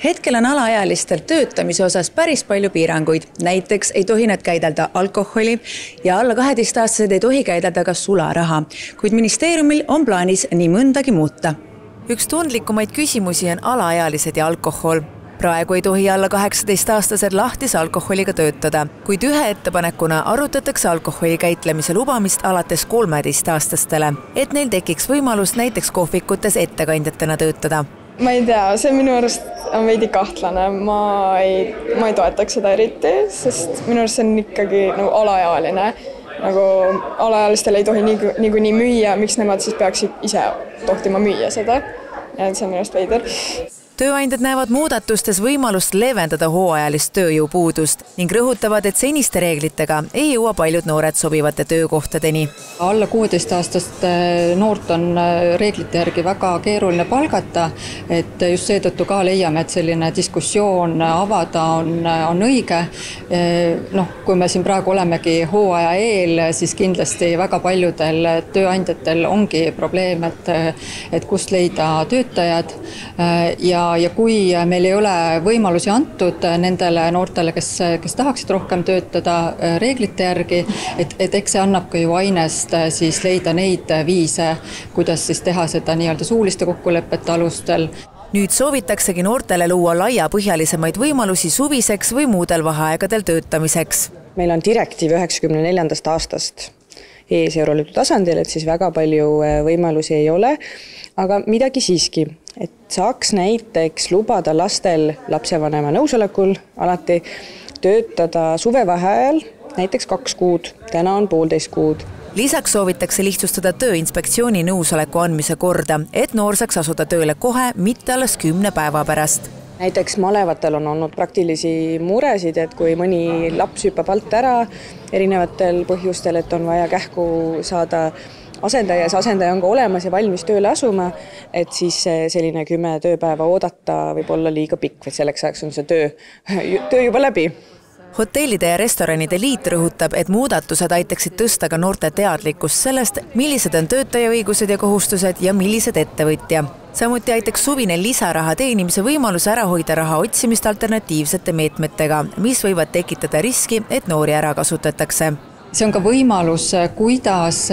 Hetkel on alaealistel töötamise osas päris palju piiranguid. Näiteks ei tohi nad käidelda alkoholi ja alla 12-aastased ei tohi käidelda ka sularaha. Kuid ministeeriumil on plaanis nii mõndagi muuta. Üks tundlikumaid küsimusi on alaealised ja alkohol. Praegu ei tohi alla 18-aastased lahtise alkoholiga töötada, kuid ühe ettepanekuna arutatakse alkoholi käitlemise lubamist alates 13-aastastele, et neil tekiks võimalus näiteks kohvikutes ettekandjatena töötada. Ma ei tea, see minu arust on veidi kahtlane. Ma ei toetaks seda eriti, sest minu arust see on ikkagi alaealine. Alaealistel ei tohi niikuinii müüa, miks nemad siis peaksid ise tohtima müüa seda. Ja see on minu arust veider. Tööandjad näevad muudatustes võimalust leevendada hooajalist tööjõupuudust ning rõhutavad, et seniste reeglitega ei jõua paljud noored sobivate töökohtadeni. Alla 16-aastast noort on reeglite järgi väga keeruline palgata, et just seetõttu ka leiame, et selline diskussioon avada on õige. Kui me siin praegu olemegi hooaja eel, siis kindlasti väga paljudel tööandjatel ongi probleem, et kust leida töötajad ja kui meil ei ole võimalusi antud nendele noortele, kes tahaksid rohkem töötada reeglite järgi, et eks see annab ka ju ainest siis leida neid viise, kuidas siis teha seda nii-öelda suuliste kokkulepete alustel. Nüüd soovitaksegi noortele luua laiapõhjalisemaid võimalusi suviseks või muudel vaheaegadel töötamiseks. Meil on direktiiv 94. aastast ees Euroliidu tasandil, et siis väga palju võimalusi ei ole, aga midagi siiski, et saaks näiteks lubada lastel lapsevanema nõusolekul alati töötada suvevaheajal näiteks 2 kuud, täna on 1,5 kuud. Lisaks soovitakse lihtsustada Tööinspektsiooni nõusoleku andmise korda, et noor saaks asuda tööle kohe, mitte alles 10 päeva pärast. Näiteks malevatel on olnud praktilisi muresid, et kui mõni laps hüppab alt ära erinevatel põhjustel, et on vaja kähku saada asendaja, see asendaja on ka olemas ja valmis tööle asuma, et siis selline 10 tööpäeva oodata võib olla liiga pikk, või selleks ajaks on see töö juba läbi. Hotellide ja restoranide liit rõhutab, et muudatused aitaksid tõsta ka noorte teadlikkust sellest, millised on töötaja õigused ja kohustused ja millised ettevõtja. Samuti aitaks suvine lisaraha teenimise võimalus ära hoida raha otsimist alternatiivsete meetmetega, mis võivad tekitada riski, et noori ära kasutatakse. See on ka võimalus, kuidas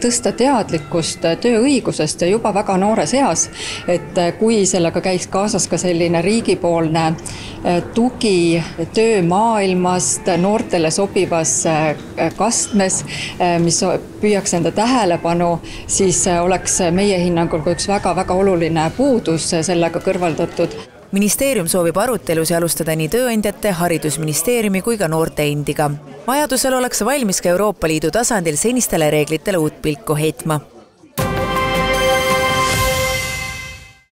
tõsta teadlikkust tööõigusest juba väga noores eas, et kui sellega käiks kaasas ka selline riigipoolne tugi töömaailmast noortele sobivas kastmes, mis püüaks enda tähelepanu, siis oleks meie hinnangul üks väga-väga oluline puudus sellega kõrvaldatud. Ministeerium soovib arutelusi alustada nii tööandjate, haridusministeeriumi kui ka noorte endiga. Vajadusel oleks valmis ka Euroopa Liidu tasandil senistele reeglitele uut pilku heitma.